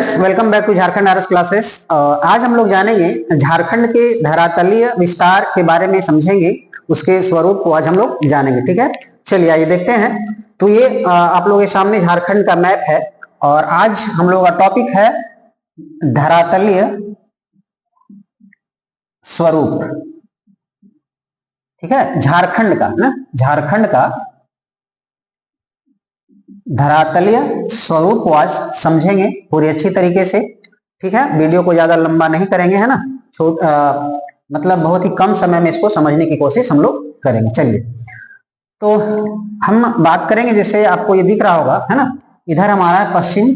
Friends, welcome back to Jharkhand RS classes. आज हम लोग जानेंगे झारखंड के धरातलीय विस्तार के बारे में, समझेंगे उसके स्वरूप को आज हम लोग जानेंगे। ठीक है, चलिए आइए देखते हैं। तो ये आप लोगों के सामने झारखंड का मैप है और आज हम लोग का टॉपिक है धरातलीय स्वरूप। ठीक है, झारखंड का ना, झारखंड का धरातलीय स्वरूप को आज समझेंगे पूरी अच्छी तरीके से। ठीक है, वीडियो को ज्यादा लंबा नहीं करेंगे, है ना, मतलब बहुत ही कम समय में इसको समझने की कोशिश हम लोग करेंगे। चलिए, तो हम बात करेंगे, जैसे आपको ये दिख रहा होगा, है ना, इधर हमारा है पश्चिम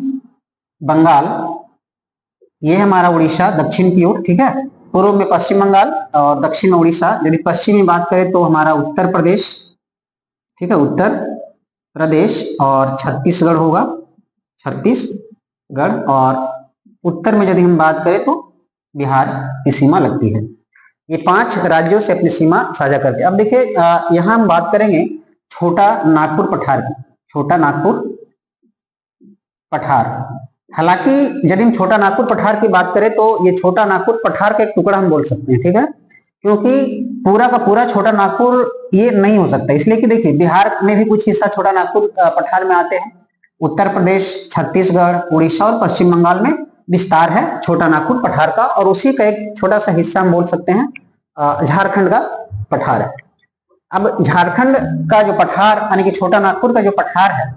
बंगाल, ये हमारा उड़ीसा दक्षिण की ओर। ठीक है, पूर्व में पश्चिम बंगाल और दक्षिण में उड़ीसा। यदि पश्चिम में बात करें तो हमारा उत्तर प्रदेश, ठीक है, उत्तर प्रदेश और छत्तीसगढ़ होगा, छत्तीसगढ़। और उत्तर में यदि हम बात करें तो बिहार की सीमा लगती है। ये 5 राज्यों से अपनी सीमा साझा करते हैं। अब देखिए, यहाँ हम बात करेंगे छोटा नागपुर पठार की, छोटा नागपुर पठार। हालांकि यदि हम छोटा नागपुर पठार की बात करें तो ये छोटा नागपुर पठार का एक टुकड़ा हम बोल सकते हैं। ठीक है, क्योंकि पूरा का पूरा छोटा नागपुर ये नहीं हो सकता, इसलिए कि देखिए बिहार में भी कुछ हिस्सा छोटा नागपुर पठार में आते हैं। उत्तर प्रदेश, छत्तीसगढ़, उड़ीसा और पश्चिम बंगाल में विस्तार है छोटा नागपुर पठार का, और उसी का एक छोटा सा हिस्सा हम बोल सकते हैं झारखंड का पठार है। अब झारखंड का जो पठार यानी कि छोटा नागपुर का जो पठार है,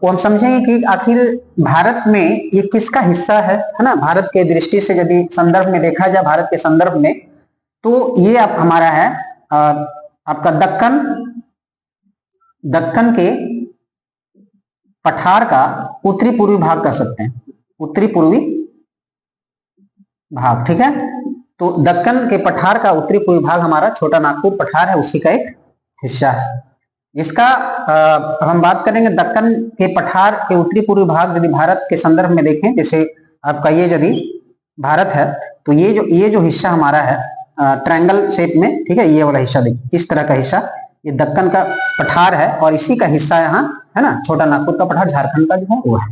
वो हम समझेंगे कि आखिर भारत में ये किसका हिस्सा है ना। भारत के दृष्टि से यदि संदर्भ में देखा जाए, भारत के संदर्भ में, तो ये आप हमारा है आपका दक्कन के पठार का उत्तरी पूर्वी भाग कह सकते हैं, उत्तरी पूर्वी भाग। ठीक है, तो दक्कन के पठार का उत्तरी पूर्वी भाग हमारा छोटा नागपुर पठार है, उसी का एक हिस्सा है। जिसका हम बात करेंगे दक्कन के पठार के उत्तरी पूर्वी भाग, यदि भारत के संदर्भ में देखें, जैसे आपका ये यदि भारत है तो ये जो हिस्सा हमारा है ट्रायंगल शेप में, ठीक है, ये वाला हिस्सा देखिए, इस तरह का हिस्सा ये दक्कन का पठार है, और इसी का हिस्सा यहाँ है ना छोटा नागपुर का पठार झारखंड का जो है वो है।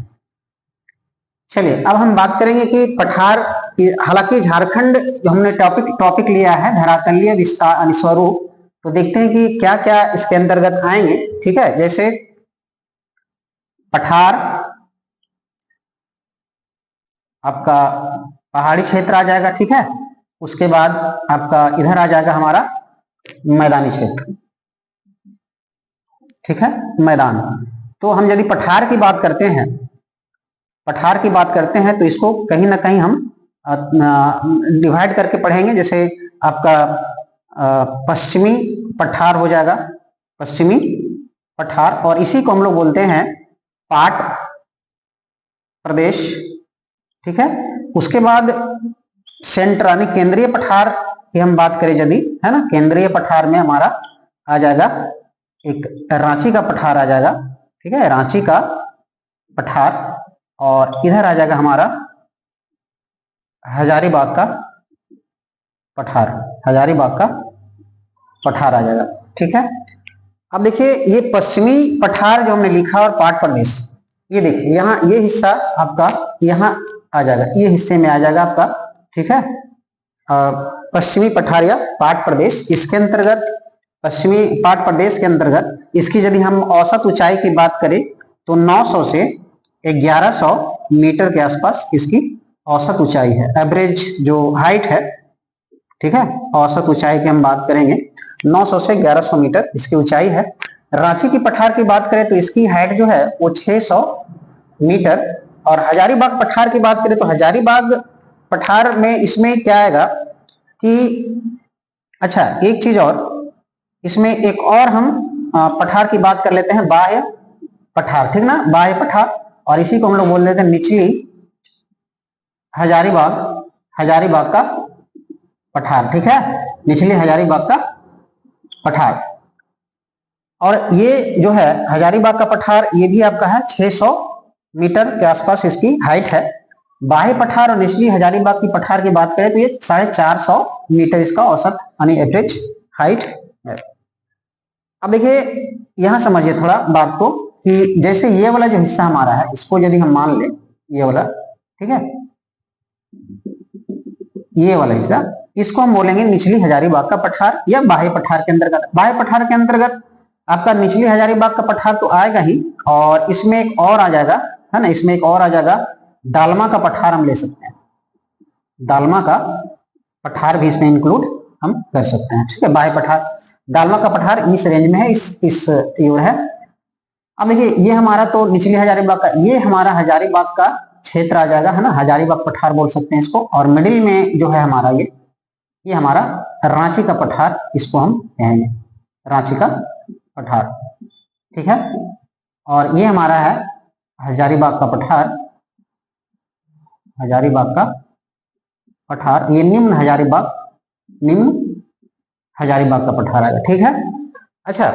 चलिए, अब हम बात करेंगे कि पठार, हालांकि झारखंड जो हमने टॉपिक लिया है धरातलीय विस्तार स्वरूप, तो देखते हैं कि क्या क्या इसके अंतर्गत आएंगे। ठीक है, जैसे पठार आपका पहाड़ी क्षेत्र आ जाएगा। ठीक है, उसके बाद आपका इधर आ जाएगा हमारा मैदानी क्षेत्र। ठीक है, मैदान। तो हम यदि पठार की बात करते हैं, पठार की बात करते हैं तो इसको कहीं ना कहीं हम डिवाइड करके पढ़ेंगे। जैसे आपका पश्चिमी पठार हो जाएगा, पश्चिमी पठार, और इसी को हम लोग बोलते हैं पाट प्रदेश। ठीक है, उसके बाद सेंटर यानी केंद्रीय पठार की हम बात करें यदि, है ना, केंद्रीय पठार में हमारा आ जाएगा एक रांची का पठार आ जाएगा। ठीक है, रांची का पठार, और इधर आ जाएगा हमारा हजारीबाग का पठार, हजारीबाग का पठार आ जाएगा। ठीक है, अब देखिए ये पश्चिमी पठार जो हमने लिखा और पाट प्रदेश, ये देखिए यहाँ ये हिस्सा आपका यहाँ आ जाएगा, ये हिस्से में आ जाएगा आपका। ठीक है, पश्चिमी पठार या पाट प्रदेश, इसके अंतर्गत पश्चिमी पाट प्रदेश के अंतर्गत इसकी यदि हम औसत ऊंचाई की बात करें तो 900 से 1100 मीटर के आसपास इसकी औसत ऊंचाई है, एवरेज जो हाइट है। ठीक है, औसत ऊंचाई की हम बात करेंगे 900 से 1100 मीटर इसकी ऊंचाई है। रांची की पठार की बात करें तो इसकी हाइट जो है वो 600 मीटर। और हजारीबाग पठार की बात करें तो हजारीबाग पठार में इसमें क्या आएगा कि, अच्छा एक चीज और, इसमें एक और हम पठार की बात कर लेते हैं, बाह्य पठार। ठीक ना, बाह्य पठार, और इसी को हम लोग बोल देते हैं निचली हजारीबाग, हजारीबाग का पठार। ठीक है, निचली हजारीबाग का पठार। और ये जो है हजारीबाग का पठार, ये भी आपका है 600 मीटर के आसपास इसकी हाइट है। बाह्य पठार और निचली हजारीबाग की पठार की बात करें तो ये 450 मीटर इसका औसत यानी एवरेज हाइट है। अब देखिए यहां समझिए थोड़ा बात को, कि जैसे ये वाला जो हिस्सा हमारा है, इसको यदि हम मान ले, ये वाला ठीक है, ये वाला हिस्सा, इसको हम बोलेंगे निचली हजारीबाग का पठार या बाह्य पठार के अंतर्गत। बाह्य पठार के अंतर्गत आपका निचली हजारीबाग का पठार तो आएगा ही, और इसमें एक और आ जाएगा, है ना, इसमें एक और आ जाएगा दालमा का पठार हम ले सकते हैं। दालमा का पठार भी इसमें इंक्लूड हम कर सकते हैं, ठीक है। बाह्य पठार, दालमा का पठार इस रेंज में है, इस ओर है। अब देखिए ये हमारा तो निचली हजारीबाग का, ये हमारा हजारीबाग का क्षेत्र आ जाएगा, है ना, हजारीबाग पठार बोल सकते हैं इसको। और मिडिल में जो है हमारा ये हमारा रांची का पठार, इसको हम कहेंगे रांची का पठार, ठीक है। और ये हमारा है हजारीबाग का पठार, हजारीबाग का पठार, ये निम्न हजारीबाग का पठार आएगा, ठीक है। अच्छा,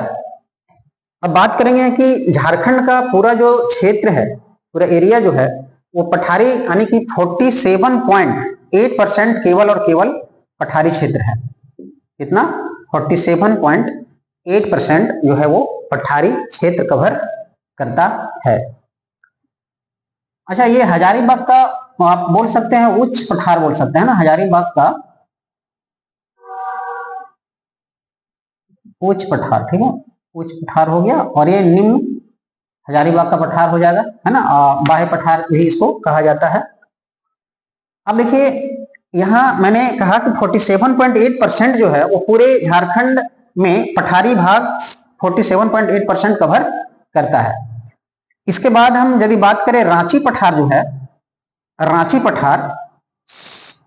अब बात करेंगे कि झारखंड का पूरा जो क्षेत्र है, पूरा एरिया जो है वो पठारी यानी कि 47.8% केवल और केवल पठारी क्षेत्र है। कितना? 47.8% जो है वो पठारी क्षेत्र कवर करता है। अच्छा, ये हजारीबाग का आप बोल सकते हैं उच्च पठार बोल सकते हैं ना, हजारीबाग का उच्च पठार, ठीक है, उच्च पठार हो गया। और ये निम्न हजारीबाग का पठार हो जाएगा, है ना, बाह्य पठार भी इसको कहा जाता है। अब देखिए यहाँ मैंने कहा कि 47.8% जो है वो पूरे झारखंड में पठारी भाग 47.8% कवर करता है। इसके बाद हम यदि बात करें रांची पठार जो है, रांची पठार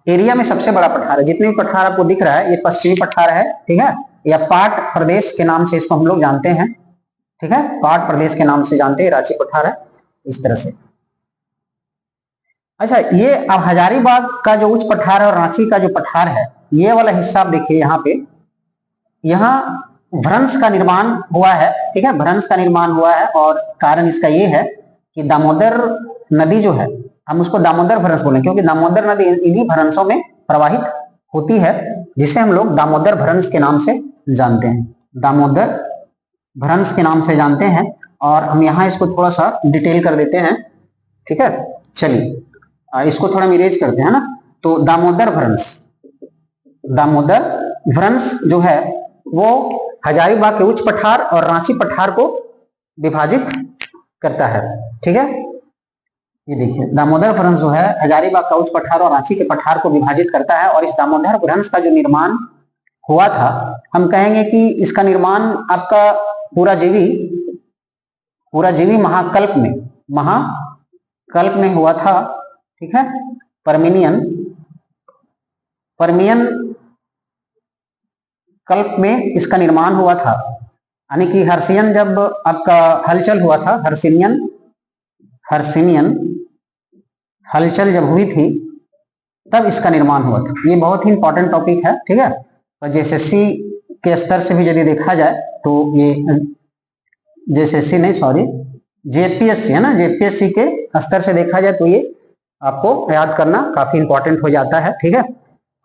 एरिया में सबसे बड़ा पठार है। जितने भी पठार आपको दिख रहा है ये पश्चिमी पठार है, ठीक है, या पाट प्रदेश के नाम से इसको हम लोग जानते हैं, ठीक है, पाट प्रदेश के नाम से जानते हैं, रांची पठार है इस तरह से। अच्छा, ये अब हजारीबाग का जो उच्च पठार है और रांची का जो पठार है, ये वाला हिस्सा आप देखिए यहाँ पे, यहाँ भ्रंश का निर्माण हुआ है, ठीक है, भ्रंश का निर्माण हुआ है। और कारण इसका ये है कि दामोदर नदी जो है, हम उसको दामोदर भ्रंश बोलें क्योंकि दामोदर नदी इन्हीं भ्रंशों में प्रवाहित होती है, जिसे हम लोग दामोदर भ्रंश के नाम से जानते हैं, दामोदर भ्रंश के नाम से जानते हैं। और हम यहाँ इसको थोड़ा सा डिटेल कर देते हैं, ठीक है। चलिए इसको थोड़ा इरेज करते हैं ना। तो दामोदर भ्रंश जो है वो हजारीबाग के उच्च पठार और रांची पठार को विभाजित करता है, ठीक है। ये देखिए दामोदर भ्रंश जो है हजारीबाग का उच्च पठार और रांची के पठार को विभाजित करता है। और इस दामोदर भ्रंश का जो निर्माण हुआ था, हम कहेंगे कि इसका निर्माण आपका पूरा जीवी महाकल्प में हुआ था, ठीक है, परमियन कल्प में इसका निर्माण हुआ था। यानी कि हर्षियन जब आपका हलचल हुआ था, हर्षिनियन हलचल जब हुई थी तब इसका निर्माण हुआ था। ये बहुत ही इंपॉर्टेंट टॉपिक है, ठीक है। और जेएसएससी के स्तर से भी यदि देखा जाए तो ये जेएसएससी नहीं, सॉरी, जेपीएससी है ना, जेपीएससी के स्तर से देखा जाए तो ये आपको याद करना काफी इंपॉर्टेंट हो जाता है, ठीक है।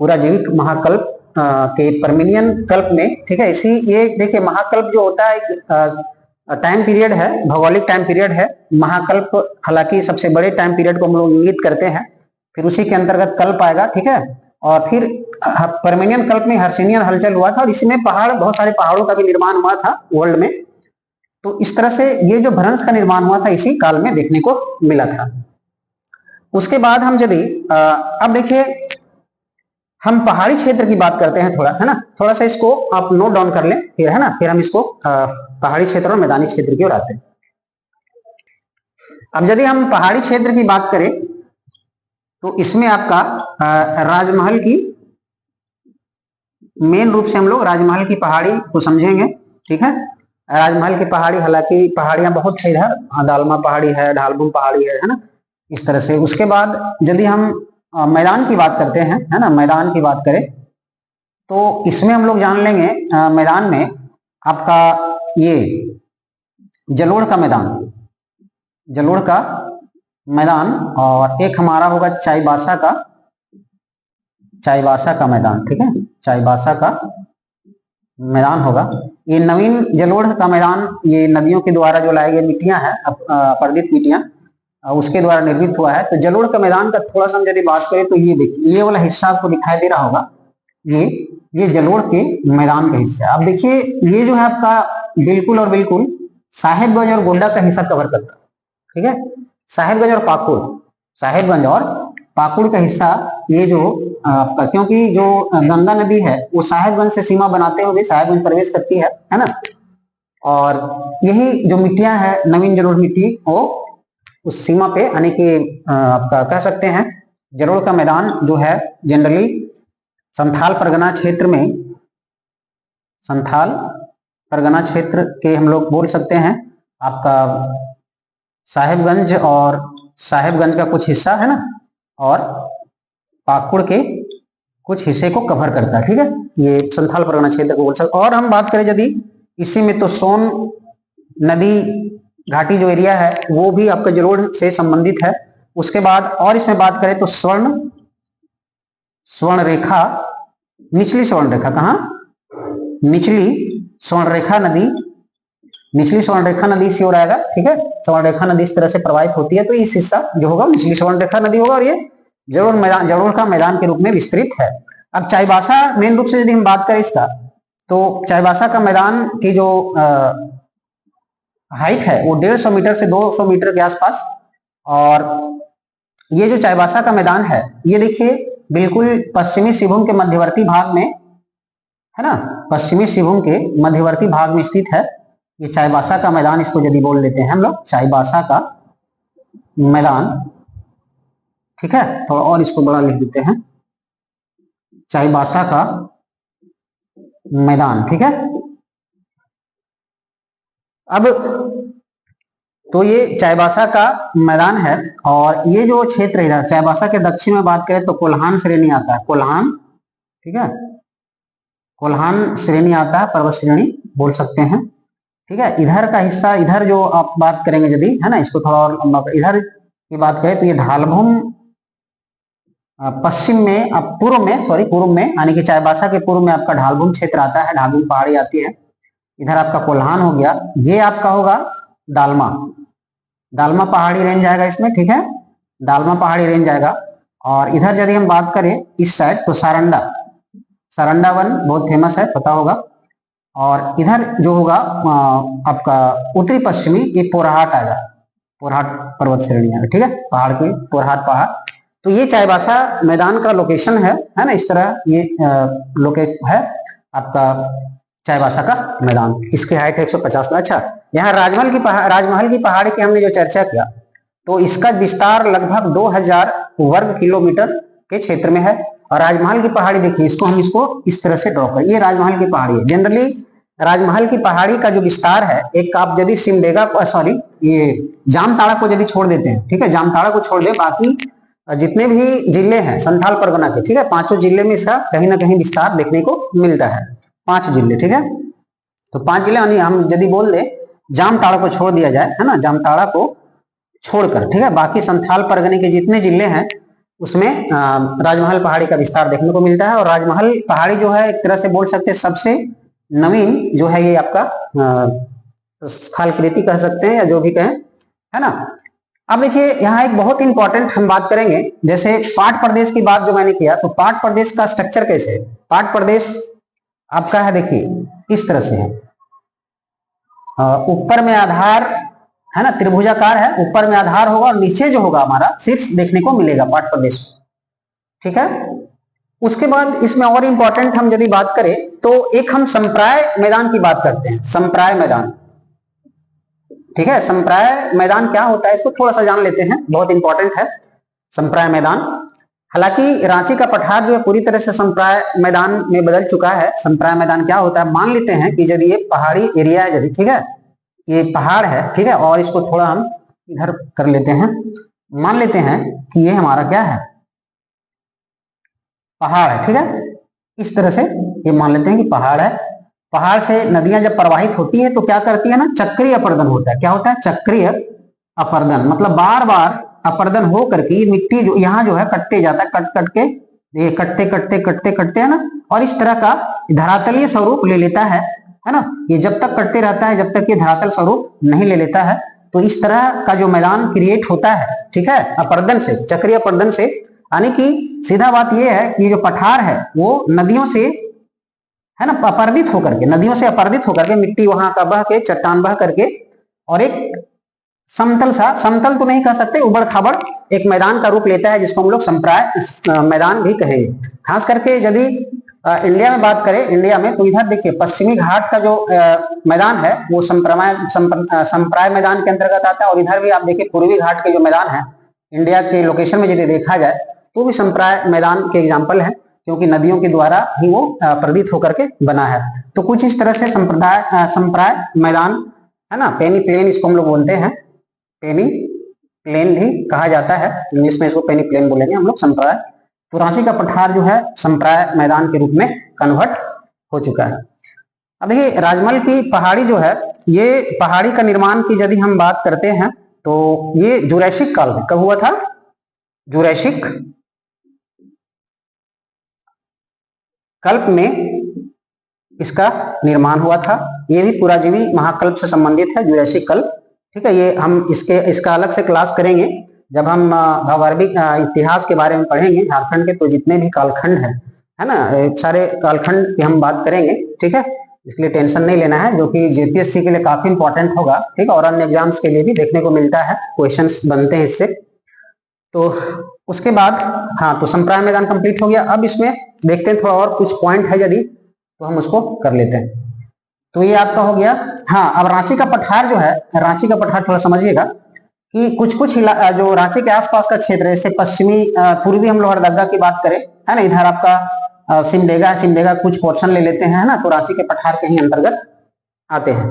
पूरा जीविक महाकल्प के परमिनियन कल्प में, ठीक है। इसी ये देखिए महाकल्प जो होता है एक टाइम पीरियड है, भौगोलिक टाइम पीरियड है। महाकल्प हालांकि सबसे बड़े टाइम पीरियड को हम लोग इंगित करते हैं, फिर उसी के अंतर्गत कल्प आएगा, ठीक है। और फिर परमिनियन कल्प में हर्षिनियन हलचल हुआ था और इसमें बहुत सारे पहाड़ों का भी निर्माण हुआ था वर्ल्ड में। तो इस तरह से ये जो भ्रंश का निर्माण हुआ था इसी काल में देखने को मिला था। उसके बाद हम यदि अब देखिए हम पहाड़ी क्षेत्र की बात करते हैं थोड़ा, है ना, थोड़ा सा इसको आप नोट डाउन कर लें, फिर है ना, फिर हम इसको पहाड़ी क्षेत्र और मैदानी क्षेत्र की ओर आते हैं। अब यदि हम पहाड़ी क्षेत्र की बात करें तो इसमें आपका राजमहल की, मेन रूप से हम लोग राजमहल की पहाड़ी को समझेंगे, ठीक है। राजमहल की पहाड़ी, हालांकि पहाड़ियां बहुत है इधर, दालमा पहाड़ी है, ढालबुम पहाड़ी है ना, इस तरह से। उसके बाद यदि हम मैदान की बात करते हैं, है ना, मैदान की बात करें तो इसमें हम लोग जान लेंगे मैदान में आपका ये जलोढ़ का मैदान, और एक हमारा होगा चाईबासा का मैदान, ठीक है, चाईबासा का मैदान होगा। ये नवीन जलोढ़ का मैदान, ये नदियों के द्वारा जो लाए गए मिट्टियां हैं, अपरदित मिट्टियां, उसके द्वारा निर्मित हुआ है। तो जलोढ़ का मैदान का थोड़ा सा यदि बात करें तो ये देखिए, ये वाला हिस्सा आपको दिखाई दे रहा होगा, ये जलोढ़ के मैदान का हिस्सा। अब देखिए ये जो है आपका बिल्कुल और बिल्कुल साहेबगंज और गोंडा का हिस्सा कवर करता है, ठीक है। साहेबगंज और पाकुड़, साहेबगंज और पाकुड़ का हिस्सा ये जो आपका, क्योंकि जो गंगा नदी है वो साहेबगंज से सीमा बनाते हुए साहेबगंज प्रवेश करती है ना। और यही जो मिट्टियां है नवीन जलोढ़ मिट्टी, वो उस सीमा पे यानी कि आपका कह सकते हैं जलोढ़ का मैदान जो है जनरली संथाल परगना क्षेत्र में, संथाल परगना क्षेत्र के हम लोग बोल सकते हैं आपका साहेबगंज, और साहेबगंज का कुछ हिस्सा है ना, और पाकुड़ के कुछ हिस्से को कवर करता है, ठीक है। ये संथाल परगना क्षेत्र को बोल सकते। और हम बात करें यदि इसी में, तो सोन नदी घाटी जो एरिया है वो भी आपका जलोढ़ से संबंधित है। उसके बाद और इसमें बात करें तो स्वर्ण रेखा, निचली स्वर्ण रेखा, कहाँ, निचली स्वर्ण रेखा नदी, निचली स्वर्ण रेखा नदी से हो आएगा, ठीक है। स्वर्ण रेखा नदी इस तरह से प्रवाहित होती है, तो इस हिस्सा जो होगा निचली स्वर्ण रेखा नदी होगा, और ये जलोढ़ मैदान, जलोढ़ का मैदान के रूप में विस्तृत है। अब चाईबासा मेन रूप से यदि हम बात करें इसका, तो चाईबासा का मैदान की जो हाइट है वो 150 मीटर से 200 मीटर के आसपास। और ये जो चाईबासा का मैदान है ये देखिए बिल्कुल पश्चिमी सिंहभूम के मध्यवर्ती भाग में है ना, पश्चिमी सिंहभूम के मध्यवर्ती भाग में स्थित है ये चाईबासा का मैदान। इसको यदि बोल लेते हैं हम लोग चाईबासा का मैदान, ठीक है। थोड़ा और इसको बड़ा लिख देते हैं, चाईबासा का मैदान, ठीक है। अब तो ये चाईबासा का मैदान है, और ये जो क्षेत्र है इधर चाईबासा के दक्षिण में बात करें तो कोल्हान श्रेणी आता है, कोल्हान, ठीक है, कोल्हान श्रेणी आता है, पर्वत श्रेणी बोल सकते हैं, ठीक है। इधर का हिस्सा, इधर जो आप बात करेंगे यदि है ना, इसको थोड़ा और लंबा, इधर की बात करें तो ये ढालभूम पश्चिम में, पूर्व में, सॉरी पूर्व में, यानी कि चाईबासा के पूर्व में आपका ढालभूम क्षेत्र आता है, ढालभूम पहाड़ी आती है। इधर आपका कोल्हान हो गया, ये आपका होगा दालमा, दालमा पहाड़ी रेंज आएगा इसमें, ठीक है, दालमा पहाड़ी रेंज आएगा। और इधर यदि हम बात करें इस साइड तो सारंडा, सारंडा वन बहुत फेमस है, पता होगा। और इधर जो होगा आपका उत्तरी पश्चिमी, ये पोरहाट आएगा, पोरहाट पर्वत श्रेणी आएगा, ठीक है, पहाड़ के पोरहाट पहाड़। तो ये चाईबासा मैदान का लोकेशन है ना, इस तरह ये लोकेट है आपका चाईबासा का मैदान। इसकी हाइट है 150। अच्छा, यहाँ राजमहल की पहाड़ी की हमने जो चर्चा किया, तो इसका विस्तार लगभग 2000 वर्ग किलोमीटर के क्षेत्र में है। और राजमहल की पहाड़ी देखिए, इसको इस तरह से ड्रॉ करिए, ये राजमहल की पहाड़ी है। जनरली राजमहल की पहाड़ी का जो विस्तार है, एक आप यदि सिमडेगा को, सॉरी ये जामताड़ा को यदि छोड़ देते हैं, ठीक है, जामताड़ा को छोड़ दे, बाकी जितने भी जिले हैं संथाल परगना के, ठीक है, 5 जिले में इसका कहीं ना कहीं विस्तार देखने को मिलता है, 5 जिले, ठीक है। तो 5 जिले यानी हम यदि बोल दे जामताड़ा को छोड़ दिया जाए, है ना, जामताड़ा को छोड़कर, ठीक है, बाकी संथाल परगने के जितने जिले हैं उसमें राजमहल पहाड़ी का विस्तार देखने को मिलता है। और राजमहल पहाड़ी जो है एक तरह से बोल सकते हैं सबसे नवीन जो है ये आपका स्थलाकृति कह सकते हैं, या जो भी कहें, है ना। अब देखिए यहाँ एक बहुत इंपॉर्टेंट हम बात करेंगे, जैसे पाट प्रदेश की बात जो मैंने किया, तो पाट प्रदेश का स्ट्रक्चर कैसे है। पाट प्रदेश आपका है, देखिए इस तरह से है, ऊपर में आधार है ना, त्रिभुजाकार है, ऊपर में आधार होगा और नीचे जो होगा हमारा शीर्ष देखने को मिलेगा पाट प्रदेश, ठीक है। उसके बाद इसमें और इंपॉर्टेंट हम यदि बात करें तो एक हम संप्राय मैदान की बात करते हैं, संप्राय मैदान, ठीक है। संप्राय मैदान क्या होता है इसको थोड़ा सा जान लेते हैं, बहुत इंपॉर्टेंट है संप्राय मैदान। हालांकि रांची का पठार जो है पूरी तरह से संप्राय मैदान में बदल चुका है। संप्राय मैदान क्या होता है, मान लेते हैं कि यदि ये पहाड़ी एरिया है, यदि ठीक है, ये पहाड़ है, ठीक है, और इसको थोड़ा हम इधर कर लेते हैं, मान लेते हैं कि ये हमारा क्या है, पहाड़ है, ठीक है, इस तरह से ये मान लेते हैं कि पहाड़ है। पहाड़ से नदियां जब प्रवाहित होती है तो क्या करती है ना, चक्रीय अपर्दन होता है। क्या होता है, चक्रीय अपर्दन, मतलब बार बार अपर्दन हो करके मिट्टी जो यहाँ जो है कटते जाता है, कट कट के ये कटते कटते कटते कटते है ना, और इस तरह का धरातलीय स्वरूप ले लेता है ना। ये जब तक कटते रहता है, जब तक ये धरातल स्वरूप नहीं ले लेता है, तो इस तरह का जो मैदान क्रिएट होता है, ठीक है, अपर्दन से, चक्रीय अपर्दन से, यानी कि सीधा बात यह है कि जो पठार है वो नदियों से, है ना, अपर्दित होकर के, नदियों से अपर्दित होकर के, मिट्टी वहां का बह के, चट्टान बह करके, और एक समतल सा, समतल तो नहीं कह सकते, उबड़ खाबड़ एक मैदान का रूप लेता है, जिसको हम लोग संप्राय मैदान भी कहेंगे। खास करके यदि इंडिया में बात करें, इंडिया में, तो इधर देखिए पश्चिमी घाट का जो मैदान है वो संप्राय मैदान के अंतर्गत आता है, और इधर भी आप देखिए पूर्वी घाट के जो मैदान है इंडिया के लोकेशन में यदि देखा जाए तो भी संप्राय मैदान के एग्जाम्पल है, क्योंकि नदियों के द्वारा ही वो प्रदित होकर के बना है। तो कुछ इस तरह से संप्राय मैदान, है ना, पेनी प्लेन इसको हम लोग बोलते हैं, पेनी प्लेन भी कहा जाता है, इंग्लिश में इसको पेनी प्लेन बोलेंगे हम लोग, संप्राय। तो रांची का पठार जो है संप्राय मैदान के रूप में कन्वर्ट हो चुका है। अब देखिए राजमहल की पहाड़ी जो है, ये पहाड़ी का निर्माण की यदि हम बात करते हैं तो ये जुरैसिक काल में कब हुआ था? जुरैसिक कल्प में इसका निर्माण हुआ था। ये भी पुराजीवी महाकल्प से संबंधित है, जुरैसिक कल्प, ठीक है। ये हम इसका अलग से क्लास करेंगे जब हम भौगोलिक इतिहास के बारे में पढ़ेंगे झारखंड के, तो जितने भी कालखंड है ना, सारे कालखंड की हम बात करेंगे, ठीक है। इसलिए टेंशन नहीं लेना है, जो कि जेपीएससी के लिए काफी इंपॉर्टेंट होगा, ठीक है, और अन्य एग्जाम्स के लिए भी देखने को मिलता है, क्वेश्चंस बनते हैं इससे। तो उसके बाद, हाँ, तो संप्राय मैदान कंप्लीट हो गया। अब इसमें देखते हैं थोड़ा और कुछ पॉइंट है यदि, तो हम उसको कर लेते हैं। तो ये आपका हो गया। हाँ, अब रांची का पठार जो है, रांची का पठार थोड़ा समझिएगा कि कुछ जो रांची के आसपास का क्षेत्र है, जैसे पश्चिमी पूर्वी हम लोहरदगा की बात करें, है ना, इधर आपका सिमडेगा है, सिमडेगा कुछ पोर्शन ले लेते हैं, है ना, तो रांची के पठार के ही अंतर्गत आते हैं।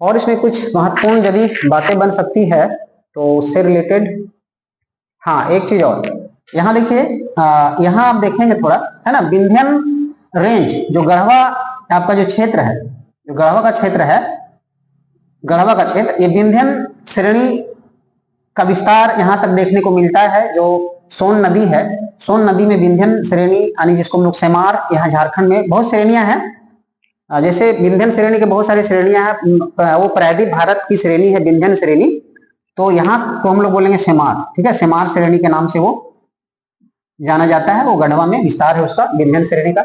और इसमें कुछ महत्वपूर्ण यदि बातें बन सकती है तो उससे रिलेटेड, हाँ, एक चीज और, यहाँ देखिए, यहाँ आप देखेंगे थोड़ा, है ना, विंध्यन रेंज, जो गढ़वा आपका जो क्षेत्र है, जो गढ़वा का क्षेत्र है, गढ़वा का क्षेत्र, ये विंध्यन श्रेणी का विस्तार यहाँ तक देखने को मिलता है। जो सोन नदी है, सोन नदी में विंध्यन श्रेणी, यानी जिसको हम लोग सेमार, यहाँ झारखंड में बहुत श्रेणियां हैं, जैसे विंध्यन श्रेणी के बहुत सारी श्रेणियां हैं, वो प्रायद्वीप भारत की श्रेणी है विंध्यन श्रेणी, तो यहाँ को हम लोग बोलेंगे सेमार, ठीक है, सेमार श्रेणी के नाम से वो जाना जाता है। वो गढ़वा में विस्तार है उसका, विंध्यन श्रेणी का।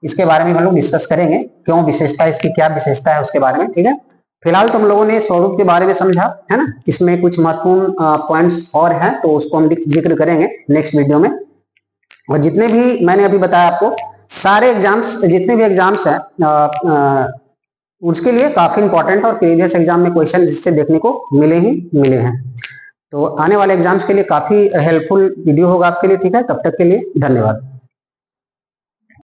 इसके बारे में हम लोग डिस्कस करेंगे, क्यों विशेषता, इसकी क्या विशेषता है उसके बारे में, ठीक है। फिलहाल तो हम लोगों ने स्वरूप के बारे में समझा, है ना, इसमें कुछ महत्वपूर्ण पॉइंट्स और हैं, तो उसको हम जिक्र करेंगे नेक्स्ट वीडियो में। और जितने भी मैंने अभी बताया आपको, सारे एग्जाम्स, जितने भी एग्जाम्स हैं, उसके लिए काफी इंपॉर्टेंट और प्रीवियस एग्जाम में क्वेश्चन जिससे देखने को मिले हैं। तो आने वाले एग्जाम्स के लिए काफी हेल्पफुल वीडियो होगा आपके लिए, ठीक है। तब तक के लिए धन्यवाद।